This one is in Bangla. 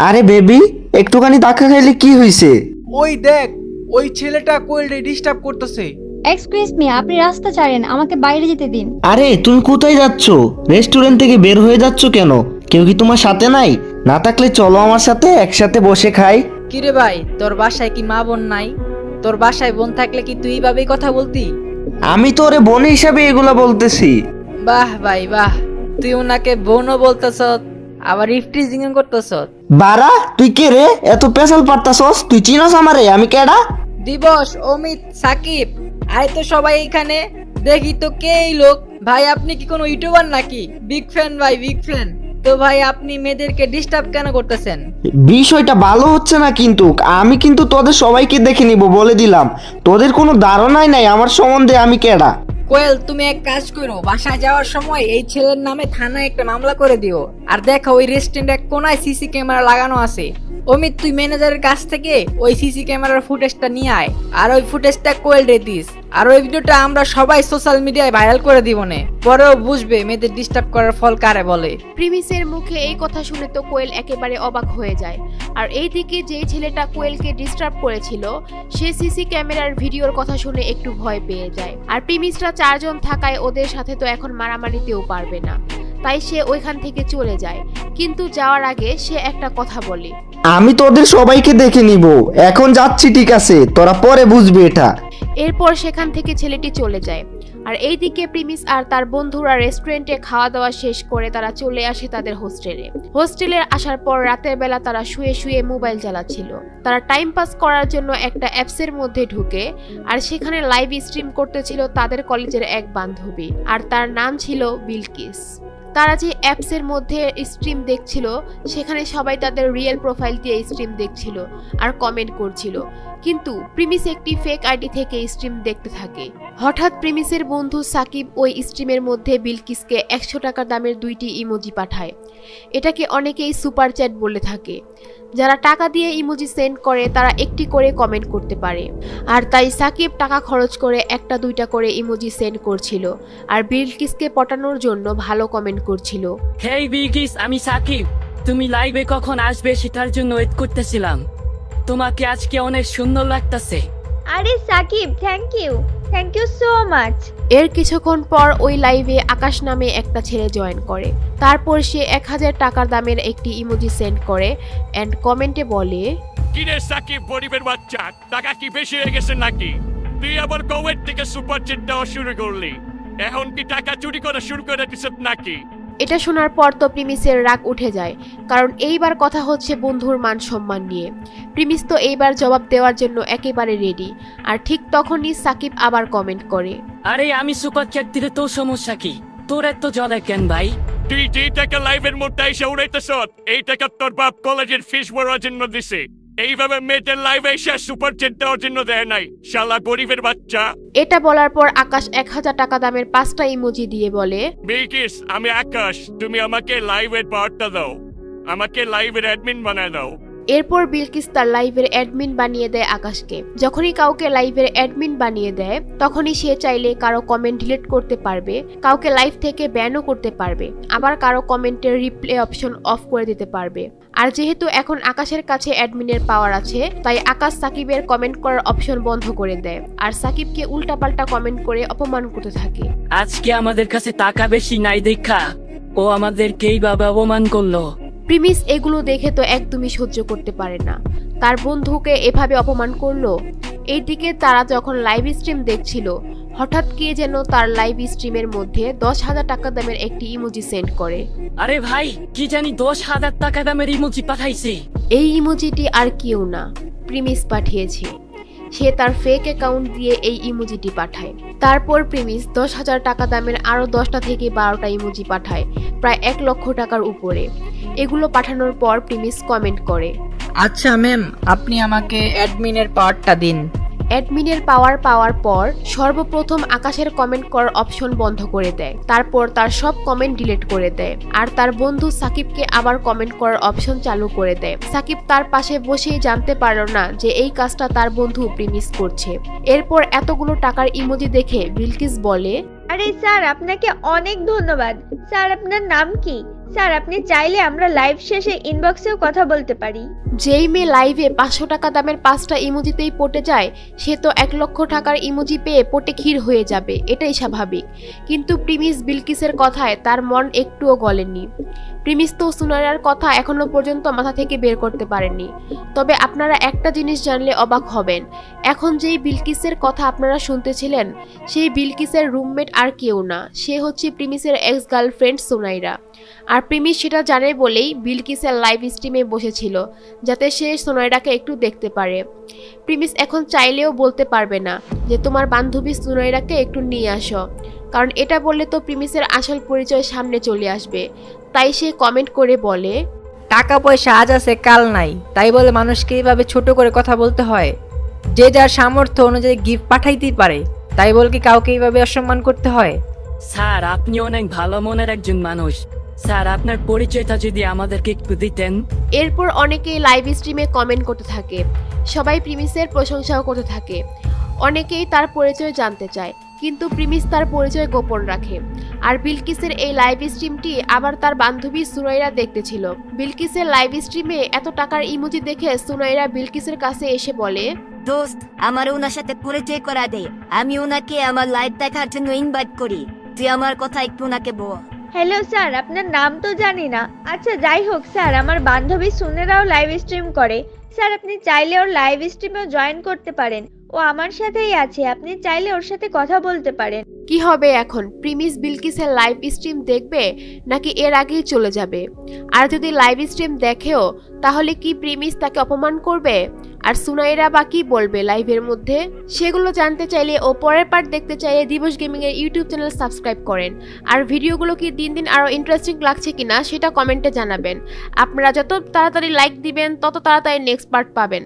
আরে বেবি, একটুখানি ধাক্কা খাইলে কি হইছে? ওই দেখ, ওই ছেলেটা কোয়েলরে ডিস্টার্ব করতেছে। এক্সকিউজ মি, আপনি রাস্তা ছাড়েন, আমাকে বাইরে যেতে দিন। আরে তুমি কোথায় যাচ্ছ? রেস্টুরেন্ট থেকে বের হয়ে যাচ্ছ কেন? কেউ কি তোমার সাথে নাই? না থাকলে চলো আমার সাথে, একসাথে বসে খাই। কিরে ভাই, তোর বাসায় কি মা বোন নাই? তোর বাসায় বোন থাকলে কি তুই এইভাবেই কথা বলতি? আমি তো ওরে বোন হিসাবে এগুলা বলতেছি। বাহ ভাই বাহ, তুই ওনাকে বোনও বলতেছ, আবার ইফটিজিং করতেছ। বারা, তুই কে রে? এত পেশাল পারতাছস? তুই চিনস আমারে? আমি কেডা? দিবস, অমিত, সাকিব, আয় তো সবাই এখানে। দেখি তো কে এই লোক। ভাই আপনি কি কোনো ইউটিউবার নাকি? বিগ ফ্যান ভাই, বিগ ফ্যান। তো ভাই আপনি মেয়েদেরকে ডিস্টার্ব কেন করতেছেন? বিষয়টা ভালো হচ্ছে না কিন্তু। আমি কিন্তু তোদের সবাইকে দেখে নিব বলে দিলাম। তোদের কোনো ধারণাই নাই আমার সম্বন্ধে আমি কেডা। কোয়েল, তুমি এক কাজ করো, বাসায় যাওয়ার সময় এই ছেলের নামে থানায় একটা মামলা করে দিও। আর দেখো ওই রেস্টুরেন্টের এক কোনায় সিসি ক্যামেরা লাগানো আছে। অমিত, তুই ম্যানেজারের কাছ থেকে ওই সিসি ক্যামেরার ফুটেজটা নিয়ে আয়, আর ওই ফুটেজটা কোয়েল রে দিস। আর ওই ভিডিওটা আমরা সবাই সোশ্যাল মিডিয়ায় ভাইরাল করে দিব নে, পরেও বুঝবে মেয়েদের ডিস্টার্ব করার ফল কারে বলে। প্রিমিসের মুখে এই কথা শুনে তো কোয়েল একেবারে অবাক হয়ে যায়। আর এইদিকে যেই ছেলেটা কোয়েলকে ডিস্টার্ব করেছিল সে সিসি ক্যামেরার ভিডিওর কথা শুনে একটু ভয় পেয়ে যায়। আর প্রিমিসরা চারজন থাকায় ওদের সাথে তো এখন মারামারিতেও পারবে না, তাই সে ওইখান থেকে চলে যায়। কিন্তু যাওয়ার আগে সে একটা কথা বলে, আমি তোদের সবাইকে দেখে নিব। এখন যাচ্ছি, ঠিক আছে? তোরা পরে বুঝবি এটা। এরপর সেখান থেকে ছেলেটি চলে যায়। আর এইদিকে প্রিমিস আর তার বন্ধুরা রেস্টুরেন্টে খাওয়া দাওয়া শেষ করে তারা চলে আসে তাদের হোস্টেলে। হোস্টেলে আসার পর রাতের বেলা তারা শুয়ে শুয়ে মোবাইল চালাচ্ছিল। তারা টাইম পাস করার জন্য একটা অ্যাপসের মধ্যে ঢুকে, আর সেখানে লাইভ স্ট্রিম করতেছিল তাদের কলেজের এক বান্ধবী, আর তার নাম ছিল বিলকিস। তারা যে অ্যাপসের মধ্যে স্ট্রিম দেখছিল সেখানে সবাই তাদের রিয়েল প্রোফাইল দিয়ে স্ট্রিম দেখছিল আর কমেন্ট করছিল। কিন্তু প্রিমিস একটি ফেক আইডি থেকে স্ট্রিম দেখতে থাকে। হঠাৎ প্রিমিসের বন্ধু সাকিব ওই স্ট্রিমের মধ্যে বিলকিসকে 100 টাকা দামের 2টি ইমোজি পাঠায়। এটাকে অনেকেই সুপার চ্যাট বলে থাকে। যারা টাকা দিয়ে ইমোজি সেন্ড করে তারা একটি করে কমেন্ট করতে পারে। আর তাই সাকিব টাকা খরচ করে 1টা 2টা করে ইমোজি সেন্ড করছিল আর বিলকিসকে পটানোর জন্য ভালো কমেন্ট করছিল। হেই বিলকিস, আমি সাকিব। তুমি লাইভে কখন আসবে সেটার জন্য ওয়েট করতেছিলাম। তোমাকে আজকে অনেক সুন্দর লাগতেছে। আরে Sakib, thank you so much. এর কিছুক্ষণ পর ওই লাইভে আকাশ নামে একটা ছেলে জয়েন করে। তারপর সে 1000 টাকার দামের একটি ইমোজি সেন্ড করে এন্ড কমেন্টে বলে, কিরে সাকিব, গরিবের বাচ্চা, টাকা কি বেশি হয়ে গেছে নাকি? তুই আবার কমেন্ট থেকে সুপার চ্যাট দেওয়া শুরু করলি। এখন কি টাকা চুরি করা শুরু করে দিছ নাকি? এটা শোনার পর তো প্রিমিসের রাগ উঠে যায়, কারণ এইবার কথা হচ্ছে বন্ধুর মান সম্মান নিয়ে। প্রিমিস তো এইবার জবাব দেওয়ার জন্য একেবারে রেডি। আর ঠিক তখনই সাকিব আবার কমেন্ট করে, আরে আমি সুপার চ্যাট দিলে তোর সমস্যা কি? তোর এত জ্বলে কেন ভাই? তুই যে টাকা লাইভের মধ্যে এসে উড়াইতেছ, এই টাকা তোর বাপ কলেজের ফিস ভরার জন্য দিছে। এইভাবে মেয়েদের লাইভে এসে সুপার চ্যাট দেওয়ার জন্য দেয় নাই, শালা গরিবের বাচ্চা। এটা বলার পর আকাশ 1000 টাকা দামের 5টা ইমোজি দিয়ে বলে, বিলকিস, আমি আকাশ, তুমি আমাকে লাইভের পাওয়ারটা দাও, আমাকে লাইভের অ্যাডমিন বানায় দাও। এরপর বিলকিস তার লাইভের অ্যাডমিন বানিয়ে দেয় আকাশকে। যখনই কাউকে লাইভের অ্যাডমিন বানিয়ে দেয় তখনই সে চাইলে কারো কমেন্ট ডিলিট করতে পারবে, কাউকে লাইভ থেকে ব্যানও করতে পারবে, আবার কারো কমেন্টের রিপ্লে অপশন অফ করে দিতে পারবে। আর যেহেতু এখন আকাশের কাছে অ্যাডমিনের পাওয়ার আছে, তাই আকাশ সাকিবের কমেন্ট করার অপশন বন্ধ করে দেয় আর সাকিবকে উল্টাপাল্টা কমেন্ট করে অপমান করতে থাকে। আজকে আমাদের কাছে টাকা বেশি নাই দেখা ও আমাদেরকে এইভাবে অপমান করলো। প্রিমিস এগুলো দেখে তো একদমই সহ্য করতে পারে না, তার বন্ধুকে এভাবে অপমান করলো। এইদিকে তারা যখন লাইভ স্ট্রিম দেখছিল হঠাৎ কে যেন তার লাইভ স্ট্রিমের মধ্যে 10,000 টাকা দামের একটি ইমোজি সেন্ড করে। আরে ভাই, কি জানি 10,000 টাকা দামের ইমোজি পাঠাইছে। এই ইমোজিটি আর কেউ না, প্রিমিস পাঠিয়েছে। সে তার ফেক অ্যাকাউন্ট দিয়ে এই ইমোজিটি পাঠায়। তারপর প্রিমিস 10,000 টাকা দামের আরো 10টা থেকে 12টা ইমোজি পাঠায়, প্রায় 1 লক্ষ টাকার উপরে। এগুলো পাঠানোর পর প্রিমিস কমেন্ট করে, আচ্ছা ম্যাম, আপনি আমাকে অ্যাডমিনের পাওয়ারটা দিন। অ্যাডমিনের পাওয়ার পাওয়ার পর সর্বপ্রথম আকাশের কমেন্ট করার অপশন বন্ধ করে দেয়। তারপর তার সব কমেন্ট ডিলিট করে দেয় আর তার বন্ধু সাকিবকে আবার কমেন্ট করার অপশন চালু করে দেয়। সাকিব তার পাশে বসেই জানতে পারল না যে এই কাজটা তার বন্ধু প্রিমিস করছে। এরপর এতগুলো টাকার ইমোজি দেখে বিলকিস বলে, আরে স্যার, আপনাকে অনেক ধন্যবাদ। স্যার, আপনার নাম কি? স্যার আপনি চাইলে আমরা লাইভ শেষে ইনবক্সেও কথা বলতে পারি। যেই মেয়ে লাইভে 500 টাকা দামের 5টা ইমোজিতেই পটে যায়, সে তো 1 লক্ষ টাকার ইমোজি পেয়ে পটে ক্ষীর হয়ে যাবে, এটাই স্বাভাবিক। কিন্তু প্রিমিস বিলকিসের কথায় তার মন একটুও গলেনি। প্রিমিস তো সুনাইরার কথা এখনো পর্যন্ত মাথা থেকে বের করতে পারেননি। তবে আপনারা একটা জিনিস জানলে অবাক হবেন, এখন যেই বিলকিসের কথা আপনারা শুনতেছিলেন, সেই বিলকিসের রুমমেট আর কেউ না, সে হচ্ছে প্রিমিসের এক্স গার্লফ্রেন্ড সুনাইরা। আর প্রিমিস সেটা জানে বলেই বিলকিসের লাইভ স্ট্রিমে বসেছিল, যাতে সে সুনাইরাকে একটু দেখতে পারে। প্রিমিস এখন চাইলেও বলতে পারবে না যে তোমার বান্ধবী সুনাইরাকে একটু নিয়ে আসো, কারণ এটা বললে তো প্রিমিসের আসল পরিচয় সামনে চলে আসবে। তাই সে কমেন্ট করে বলে, টাকা পয়সা আজ আছে কাল নাই, তাই বলে মানুষকে এইভাবে ছোট করে কথা বলতে হয়? যে যার সামর্থ্য অনুযায়ী গিফট পাঠাইতেই পারে, তাই বলে কি কাউকে এইভাবে অসম্মান করতে হয়? স্যার আপনি অনেক ভালো মনের একজন মানুষ। স্যার আপনার পরিচয়টা যদি আমাদেরকে একটু দিতেন। এরপর অনেকেই লাইভ স্ট্রিমে কমেন্ট করতে থাকে, সবাই প্রিমিসের প্রশংসাও করতে থাকে। অনেকেই তার পরিচয় জানতে চায়, কিন্তু প্রিমিস তার পরিচয় গোপন রাখে। আর বিলকিসের এই লাইভ স্ট্রিমটি আবার তার বান্ধবী সুনাইরা দেখতেছিল। বিলকিসের লাইভ স্ট্রিমে এত টাকার ইমোজি দেখে সুনাইরা বিলকিসের কাছে এসে বলে, দোস্ত আমার ওনার সাথে পরিচয় করা দে, আমি ওনাকে আমার লাইভ দেখার জন্য ইনভাইট করি, তুই আমার কথা একটু ওনাকে বল। হ্যালো স্যার, আপনার নাম তো জানি না। আচ্ছা যাই হোক স্যার, আমার বান্ধবী সুনেরাও লাইভ স্ট্রিম করে। স্যার আপনি চাইলে ওর লাইভ স্ট্রিমেও জয়েন করতে পারেন, ও আমার সাথেই আছে, আপনি চাইলে ওর সাথে কথা বলতে পারেন। কি হবে এখন? প্রিমিস বিলকিসের লাইভ স্ট্রিম দেখবে নাকি এর আগেই চলে যাবে? আর যদি লাইভ স্ট্রিম দেখেও, তাহলে কি প্রিমিস তাকে অপমান করবে? আর সুনাইরা বা কি বলবে লাইভের মধ্যে? সেগুলো জানতে চাইলে ও পরের পার্ট দেখতে চাইলে দিবস গেমিং এর ইউটিউব চ্যানেল সাবস্ক্রাইব করেন। আর ভিডিওগুলো কি দিন দিন আরো ইন্টারেস্টিং লাগছে কিনা সেটা কমেন্টে জানাবেন। আপনারা যত তাড়াতাড়ি লাইক দিবেন, তত তাড়াতাড়ি নেক্সট পার্ট পাবেন।